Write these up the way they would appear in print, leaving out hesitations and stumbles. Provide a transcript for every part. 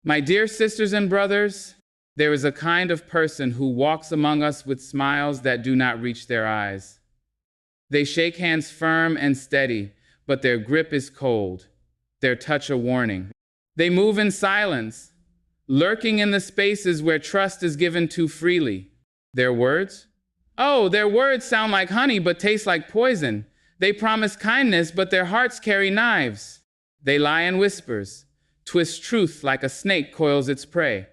My dear sisters and brothers, there is a kind of person who walks among us with smiles that do not reach their eyes. They shake hands firm and steady, but their grip is cold, their touch a warning. They move in silence, lurking in the spaces where trust is given too freely. Their words? Oh, their words sound like honey but taste like poison. They promise kindness, but their hearts carry knives. They lie in whispers, twist truth like a snake coils its prey.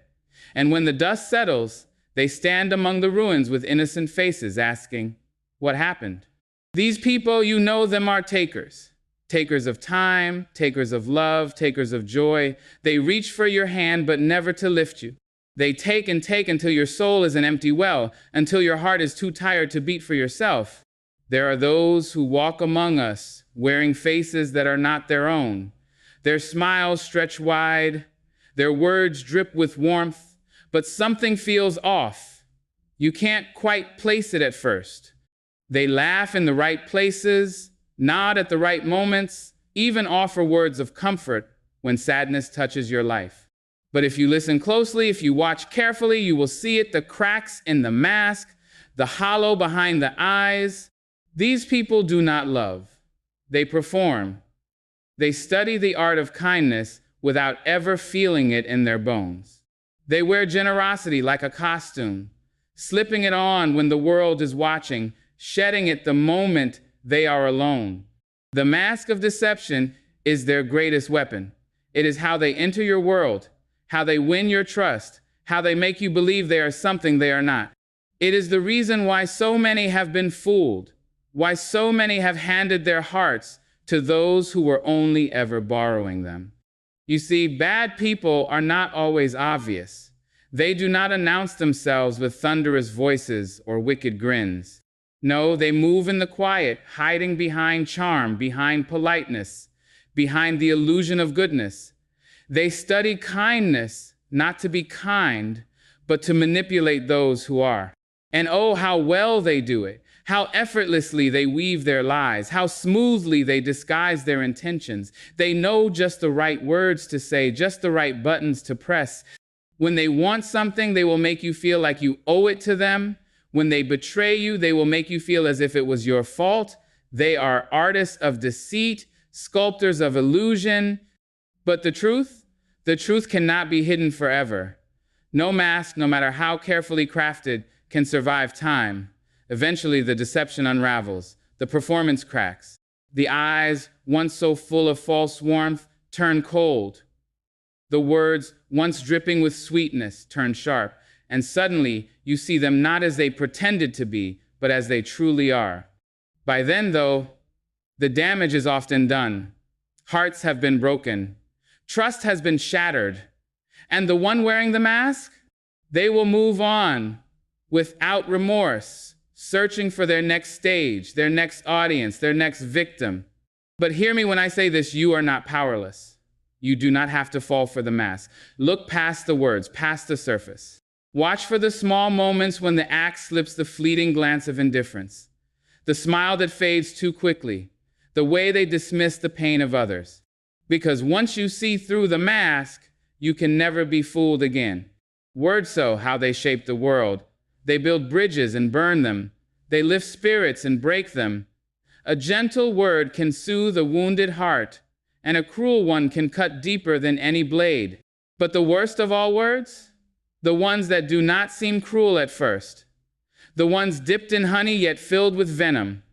And when the dust settles, they stand among the ruins with innocent faces asking, what happened? These people, you know them, are takers. Takers of time, takers of love, takers of joy. They reach for your hand but never to lift you. They take and take until your soul is an empty well, until your heart is too tired to beat for yourself. There are those who walk among us wearing faces that are not their own. Their smiles stretch wide, their words drip with warmth, but something feels off. You can't quite place it at first. They laugh in the right places, nod at the right moments, even offer words of comfort when sadness touches your life. But if you listen closely, if you watch carefully, you will see it, the cracks in the mask, the hollow behind the eyes. These people do not love. They perform. They study the art of kindness without ever feeling it in their bones. They wear generosity like a costume, slipping it on when the world is watching, shedding it the moment they are alone. The mask of deception is their greatest weapon. It is how they enter your world, how they win your trust, how they make you believe they are something they are not. It is the reason why so many have been fooled, why so many have handed their hearts to those who were only ever borrowing them. You see, bad people are not always obvious. They do not announce themselves with thunderous voices or wicked grins. No, they move in the quiet, hiding behind charm, behind politeness, behind the illusion of goodness. They study kindness, not to be kind, but to manipulate those who are. And oh, how well they do it. How effortlessly they weave their lies, how smoothly they disguise their intentions. They know just the right words to say, just the right buttons to press. When they want something, they will make you feel like you owe it to them. When they betray you, they will make you feel as if it was your fault. They are artists of deceit, sculptors of illusion. But the truth cannot be hidden forever. No mask, no matter how carefully crafted, can survive time. Eventually, the deception unravels, the performance cracks. The eyes, once so full of false warmth, turn cold. The words, once dripping with sweetness, turn sharp. And suddenly, you see them not as they pretended to be, but as they truly are. By then, though, the damage is often done. Hearts have been broken. Trust has been shattered. And the one wearing the mask? They will move on without remorse, searching for their next stage, their next audience, their next victim. But hear me when I say this, you are not powerless. You do not have to fall for the mask. Look past the words, past the surface. Watch for the small moments when the act slips the fleeting glance of indifference, the smile that fades too quickly, the way they dismiss the pain of others. Because once you see through the mask, you can never be fooled again. Words show how they shape the world. They build bridges and burn them. They lift spirits and break them. A gentle word can soothe a wounded heart, and a cruel one can cut deeper than any blade. But the worst of all words? The ones that do not seem cruel at first. The ones dipped in honey yet filled with venom.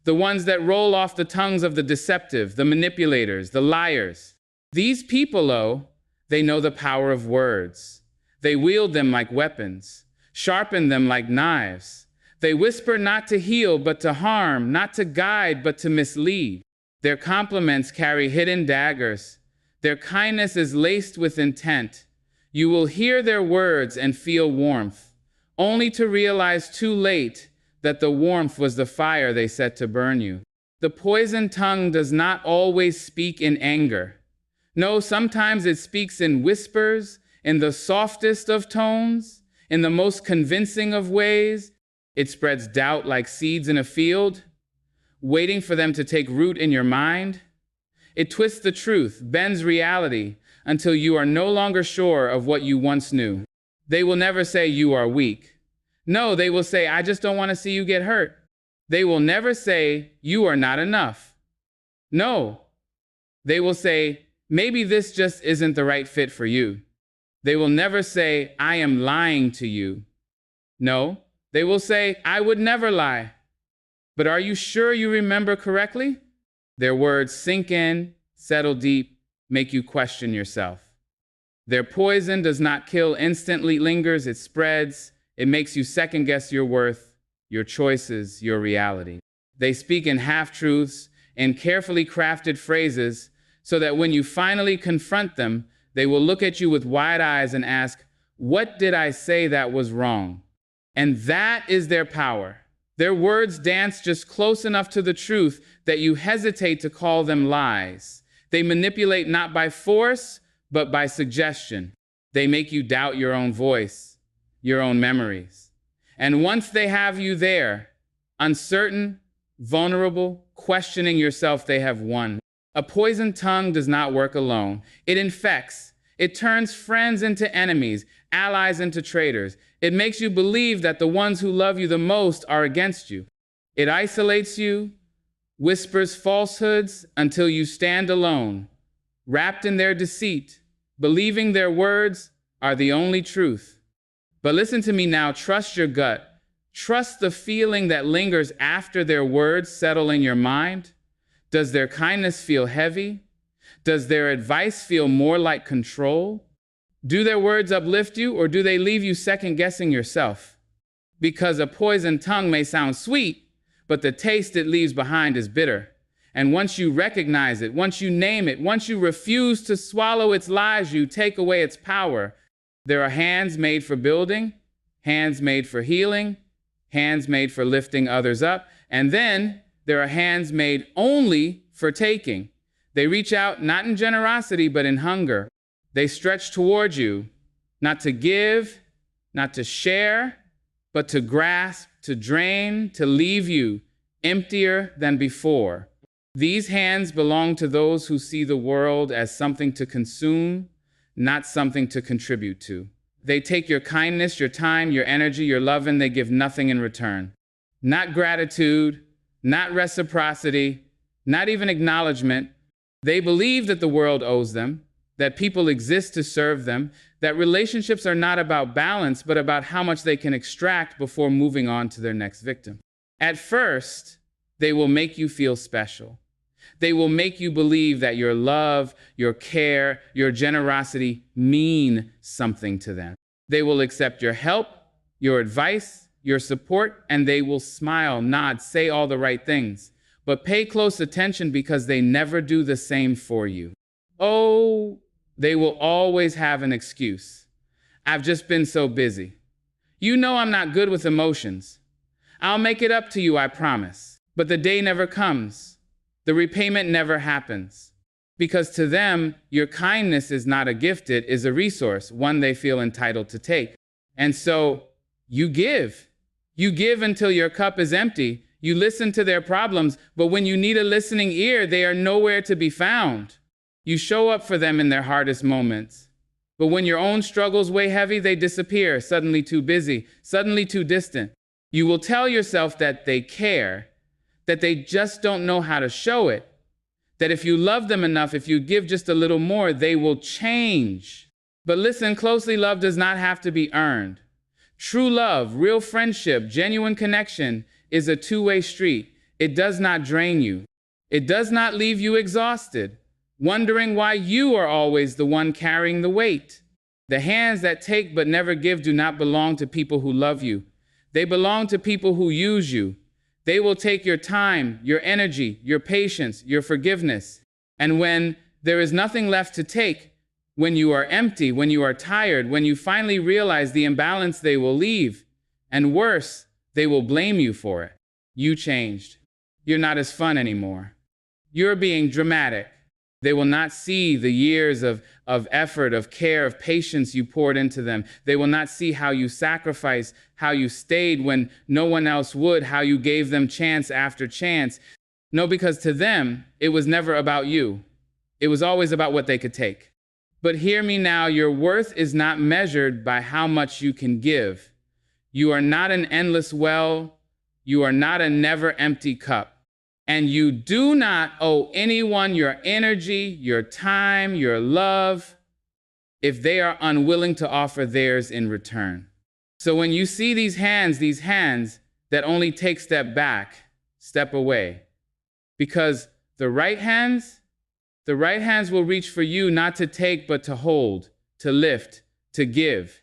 The ones that roll off the tongues of the deceptive, the manipulators, the liars. These people, oh, they know the power of words. They wield them like weapons, sharpen them like knives. They whisper not to heal but to harm, not to guide but to mislead. Their compliments carry hidden daggers. Their kindness is laced with intent. You will hear their words and feel warmth, only to realize too late that the warmth was the fire they set to burn you. The poisoned tongue does not always speak in anger. No, sometimes it speaks in whispers, in the softest of tones, in the most convincing of ways. It spreads doubt like seeds in a field, waiting for them to take root in your mind. It twists the truth, bends reality, until you are no longer sure of what you once knew. They will never say you are weak. No, they will say, I just don't want to see you get hurt. They will never say you are not enough. No, they will say, maybe this just isn't the right fit for you. They will never say, I am lying to you. No, they will say, I would never lie. But are you sure you remember correctly? Their words sink in, settle deep, make you question yourself. Their poison does not kill instantly, lingers, it spreads. It makes you second guess your worth, your choices, your reality. They speak in half-truths, in carefully crafted phrases, so that when you finally confront them, they will look at you with wide eyes and ask, what did I say that was wrong? And that is their power. Their words dance just close enough to the truth that you hesitate to call them lies. They manipulate not by force, but by suggestion. They make you doubt your own voice, your own memories. And once they have you there, uncertain, vulnerable, questioning yourself, they have won. A poisoned tongue does not work alone. It infects. It turns friends into enemies, allies into traitors. It makes you believe that the ones who love you the most are against you. It isolates you, whispers falsehoods until you stand alone, wrapped in their deceit, believing their words are the only truth. But listen to me now, trust your gut. Trust the feeling that lingers after their words settle in your mind. Does their kindness feel heavy? Does their advice feel more like control? Do their words uplift you, or do they leave you second-guessing yourself? Because a poisoned tongue may sound sweet, but the taste it leaves behind is bitter. And once you recognize it, once you name it, once you refuse to swallow its lies, you take away its power. There are hands made for building, hands made for healing, hands made for lifting others up, and then there are hands made only for taking. They reach out not in generosity, but in hunger. They stretch toward you, not to give, not to share, but to grasp, to drain, to leave you emptier than before. These hands belong to those who see the world as something to consume, not something to contribute to. They take your kindness, your time, your energy, your love, and they give nothing in return. Not gratitude, not reciprocity, not even acknowledgement. They believe that the world owes them, that people exist to serve them, that relationships are not about balance, but about how much they can extract before moving on to their next victim. At first, they will make you feel special. They will make you believe that your love, your care, your generosity mean something to them. They will accept your help, your advice, your support, and they will smile, nod, say all the right things. But pay close attention, because they never do the same for you. Oh, they will always have an excuse. I've just been so busy. You know I'm not good with emotions. I'll make it up to you, I promise. But the day never comes. The repayment never happens. Because to them, your kindness is not a gift, it is a resource, one they feel entitled to take. And so you give. You give until your cup is empty. You listen to their problems, but when you need a listening ear, they are nowhere to be found. You show up for them in their hardest moments. But when your own struggles weigh heavy, they disappear, suddenly too busy, suddenly too distant. You will tell yourself that they care, that they just don't know how to show it, that if you love them enough, if you give just a little more, they will change. But listen closely, love does not have to be earned. True love, real friendship, genuine connection is a two-way street. It does not drain you. It does not leave you exhausted, wondering why you are always the one carrying the weight. The hands that take but never give do not belong to people who love you. They belong to people who use you. They will take your time, your energy, your patience, your forgiveness. And when there is nothing left to take, when you are empty, when you are tired, when you finally realize the imbalance, they will leave. And worse, they will blame you for it. You changed. You're not as fun anymore. You're being dramatic. They will not see the years of effort, of care, of patience you poured into them. They will not see how you sacrificed, how you stayed when no one else would, how you gave them chance after chance. No, because to them, it was never about you. It was always about what they could take. But hear me now, your worth is not measured by how much you can give. You are not an endless well. You are not a never empty cup. And you do not owe anyone your energy, your time, your love, if they are unwilling to offer theirs in return. So when you see these hands that only take step back, step away. Because the right hands will reach for you not to take, but to hold, to lift, to give.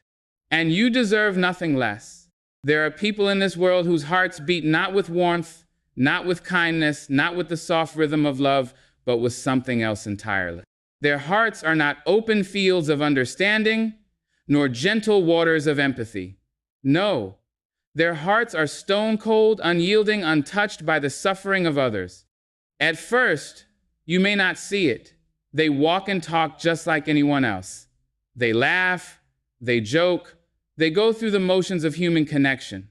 And you deserve nothing less. There are people in this world whose hearts beat not with warmth, not with kindness, not with the soft rhythm of love, but with something else entirely. Their hearts are not open fields of understanding, nor gentle waters of empathy. No, their hearts are stone cold, unyielding, untouched by the suffering of others. At first, you may not see it. They walk and talk just like anyone else. They laugh, they joke, they go through the motions of human connection.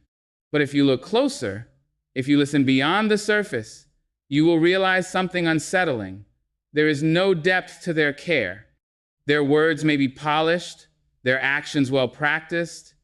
But if you look closer, if you listen beyond the surface, you will realize something unsettling. There is no depth to their care. Their words may be polished, their actions well practiced,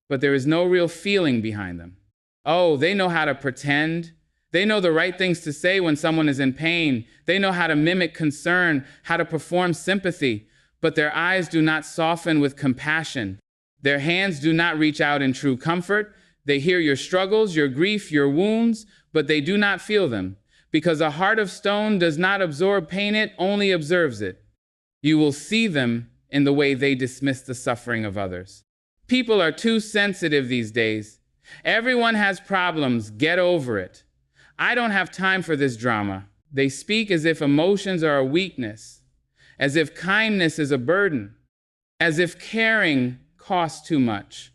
but there is no real feeling behind them. Oh, they know how to pretend. They know the right things to say when someone is in pain. They know how to mimic concern, how to perform sympathy, but their eyes do not soften with compassion. Their hands do not reach out in true comfort. They hear your struggles, your grief, your wounds, but they do not feel them, because a heart of stone does not absorb pain, it only observes it. You will see them in the way they dismiss the suffering of others. People are too sensitive these days. Everyone has problems, get over it. I don't have time for this drama. They speak as if emotions are a weakness, as if kindness is a burden, as if caring costs too much.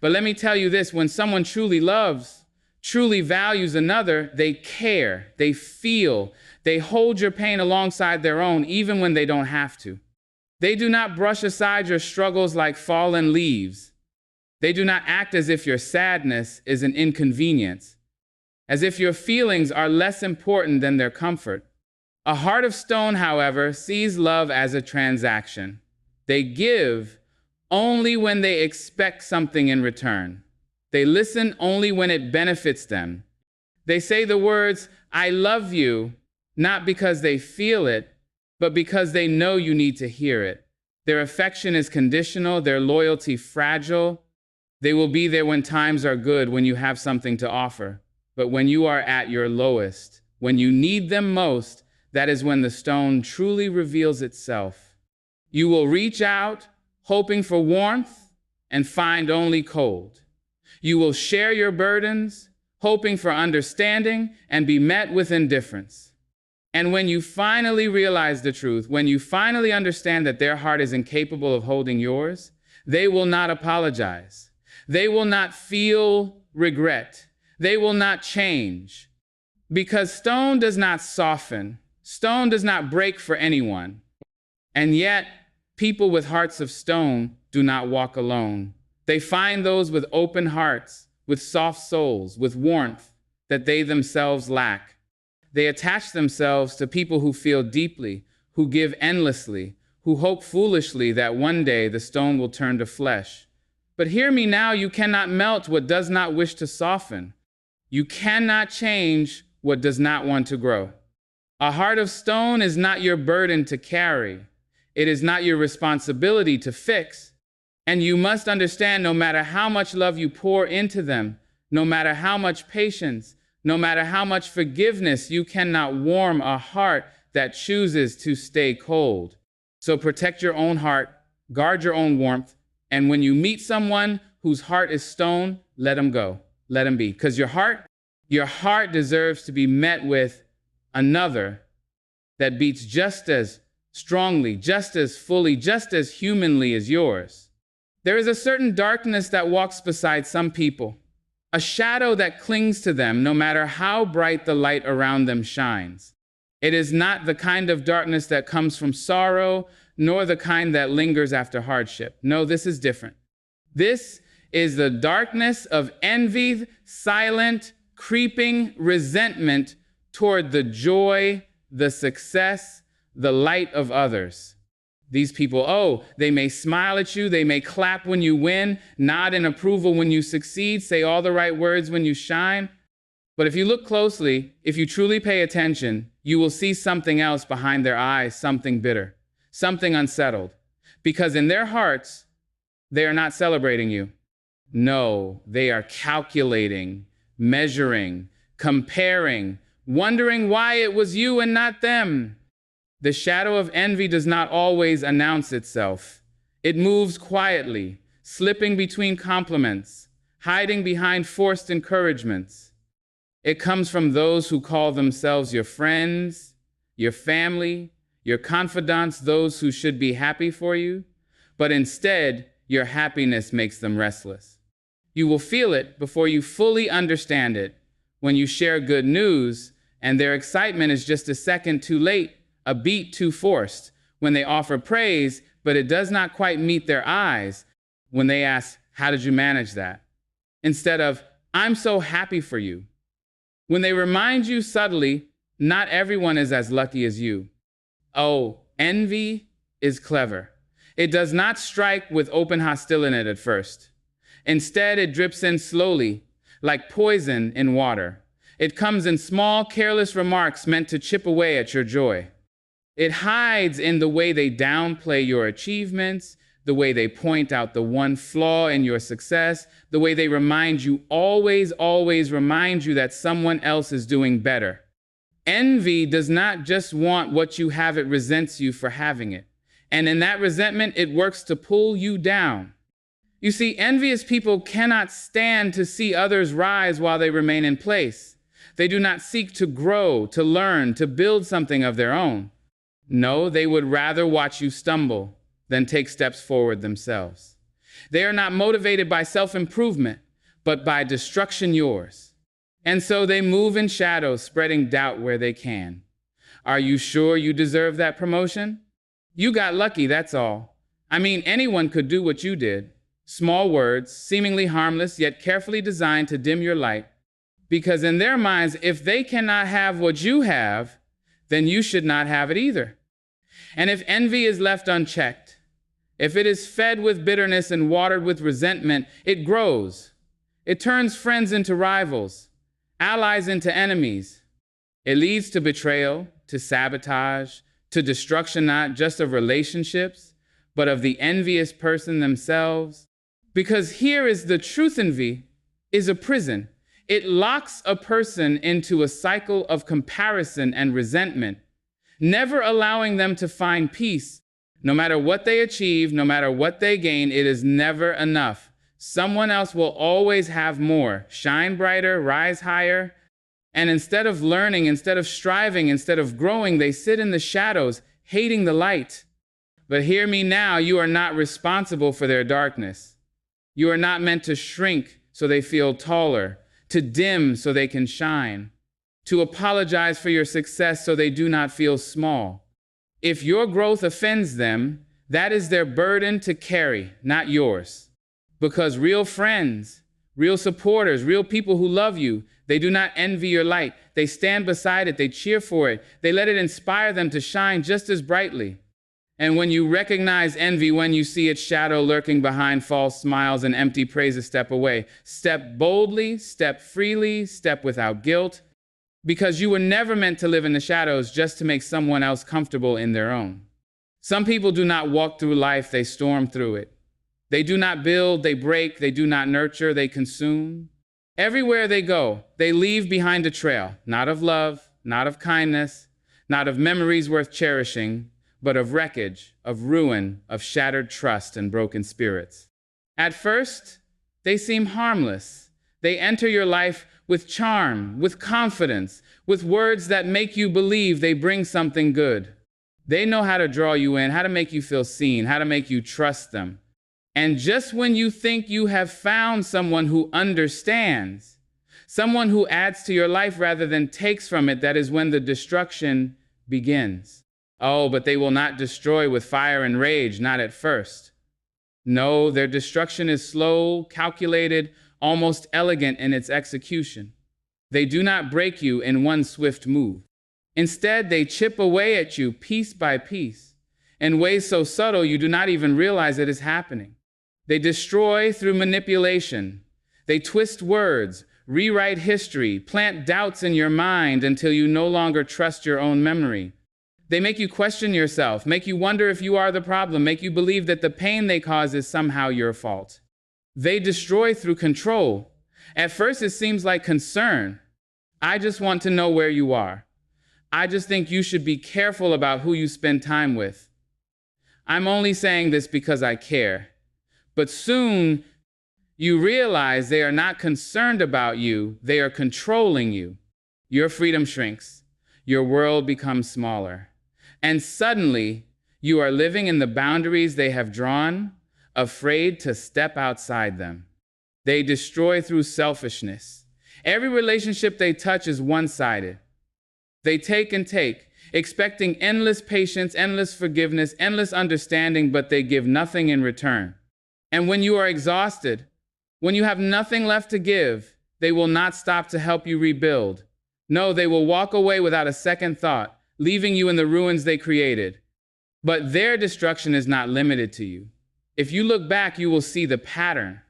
But let me tell you this, when someone truly loves, truly values another, they care, they feel, they hold your pain alongside their own, even when they don't have to. They do not brush aside your struggles like fallen leaves. They do not act as if your sadness is an inconvenience, as if your feelings are less important than their comfort. A heart of stone, however, sees love as a transaction. They give only when they expect something in return. They listen only when it benefits them. They say the words, "I love you," not because they feel it, but because they know you need to hear it. Their affection is conditional, their loyalty fragile. They will be there when times are good, when you have something to offer. But when you are at your lowest, when you need them most, that is when the stone truly reveals itself. You will reach out, hoping for warmth, and find only cold. You will share your burdens, hoping for understanding, and be met with indifference. And when you finally realize the truth, when you finally understand that their heart is incapable of holding yours, they will not apologize. They will not feel regret. They will not change. Because stone does not soften. Stone does not break for anyone. And yet, people with hearts of stone do not walk alone. They find those with open hearts, with soft souls, with warmth that they themselves lack. They attach themselves to people who feel deeply, who give endlessly, who hope foolishly that one day the stone will turn to flesh. But hear me now, you cannot melt what does not wish to soften. You cannot change what does not want to grow. A heart of stone is not your burden to carry. It is not your responsibility to fix. And you must understand, no matter how much love you pour into them, no matter how much patience, no matter how much forgiveness, you cannot warm a heart that chooses to stay cold. So protect your own heart, guard your own warmth, and when you meet someone whose heart is stone, let them go, let them be. Because your heart deserves to be met with another that beats just as strongly, just as fully, just as humanly as yours. There is a certain darkness that walks beside some people, a shadow that clings to them no matter how bright the light around them shines. It is not the kind of darkness that comes from sorrow, nor the kind that lingers after hardship. No, this is different. This is the darkness of envy, silent, creeping resentment toward the joy, the success, the light of others. These people, oh, they may smile at you, they may clap when you win, nod in approval when you succeed, say all the right words when you shine. But if you look closely, if you truly pay attention, you will see something else behind their eyes, something bitter, something unsettled. Because in their hearts, they are not celebrating you. No, they are calculating, measuring, comparing, wondering why it was you and not them. The shadow of envy does not always announce itself. It moves quietly, slipping between compliments, hiding behind forced encouragements. It comes from those who call themselves your friends, your family, your confidants, those who should be happy for you, but instead, your happiness makes them restless. You will feel it before you fully understand it when you share good news and their excitement is just a second too late, a beat too forced, when they offer praise, but it does not quite meet their eyes when they ask, how did you manage that? Instead of, I'm so happy for you. When they remind you subtly, not everyone is as lucky as you. Oh, envy is clever. It does not strike with open hostility at first. Instead, it drips in slowly, like poison in water. It comes in small, careless remarks meant to chip away at your joy. It hides in the way they downplay your achievements, the way they point out the one flaw in your success, the way they remind you, always remind you that someone else is doing better. Envy does not just want what you have, it resents you for having it. And in that resentment, it works to pull you down. You see, envious people cannot stand to see others rise while they remain in place. They do not seek to grow, to learn, to build something of their own. No, they would rather watch you stumble than take steps forward themselves. They are not motivated by self-improvement, but by destruction yours. And so they move in shadows, spreading doubt where they can. Are you sure you deserve that promotion? You got lucky, that's all. I mean, anyone could do what you did. Small words, seemingly harmless, yet carefully designed to dim your light. Because in their minds, if they cannot have what you have, then you should not have it either. And if envy is left unchecked, if it is fed with bitterness and watered with resentment, it grows. It turns friends into rivals, allies into enemies. It leads to betrayal, to sabotage, to destruction not just of relationships, but of the envious person themselves. Because here is the truth: envy is a prison. It locks a person into a cycle of comparison and resentment, never allowing them to find peace. No matter what they achieve, no matter what they gain, it is never enough. Someone else will always have more, shine brighter, rise higher. And instead of learning, instead of striving, instead of growing, they sit in the shadows, hating the light. But hear me now, you are not responsible for their darkness. You are not meant to shrink so they feel taller, to dim so they can shine, to apologize for your success so they do not feel small. If your growth offends them, that is their burden to carry, not yours. Because real friends, real supporters, real people who love you, they do not envy your light. They stand beside it, they cheer for it, they let it inspire them to shine just as brightly. And when you recognize envy, when you see its shadow lurking behind false smiles and empty praises, step away. Step boldly, step freely, step without guilt, because you were never meant to live in the shadows just to make someone else comfortable in their own. Some people do not walk through life, they storm through it. They do not build, they break, they do not nurture, they consume. Everywhere they go, they leave behind a trail, not of love, not of kindness, not of memories worth cherishing, but of wreckage, of ruin, of shattered trust and broken spirits. At first, they seem harmless. They enter your life with charm, with confidence, with words that make you believe they bring something good. They know how to draw you in, how to make you feel seen, how to make you trust them. And just when you think you have found someone who understands, someone who adds to your life rather than takes from it, that is when the destruction begins. Oh, but they will not destroy with fire and rage, not at first. No, their destruction is slow, calculated, almost elegant in its execution. They do not break you in one swift move. Instead, they chip away at you piece by piece. in ways so subtle you do not even realize it is happening. They destroy through manipulation. They twist words, rewrite history, plant doubts in your mind until you no longer trust your own memory. They make you question yourself, make you wonder if you are the problem, make you believe that the pain they cause is somehow your fault. They destroy through control. At first it seems like concern. I just want to know where you are. I just think you should be careful about who you spend time with. I'm only saying this because I care. But soon you realize they are not concerned about you, they are controlling you. Your freedom shrinks. Your world becomes smaller. And suddenly, you are living in the boundaries they have drawn, afraid to step outside them. They destroy through selfishness. Every relationship they touch is one-sided. They take and take, expecting endless patience, endless forgiveness, endless understanding, but they give nothing in return. And when you are exhausted, when you have nothing left to give, they will not stop to help you rebuild. No, they will walk away without a second thought, leaving you in the ruins they created. But their destruction is not limited to you. If you look back, you will see the pattern.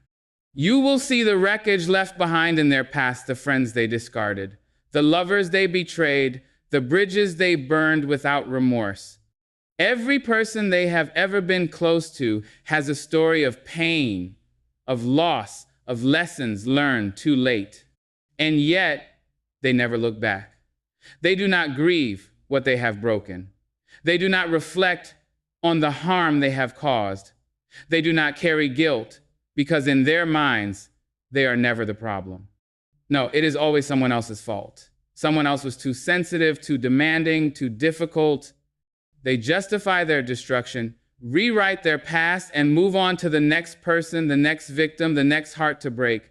You will see the wreckage left behind in their past, the friends they discarded, the lovers they betrayed, the bridges they burned without remorse. Every person they have ever been close to has a story of pain, of loss, of lessons learned too late. And yet, they never look back. They do not grieve what they have broken. They do not reflect on the harm they have caused. They do not carry guilt because in their minds, they are never the problem. No, it is always someone else's fault. Someone else was too sensitive, too demanding, too difficult. They justify their destruction, rewrite their past, and move on to the next person, the next victim, the next heart to break.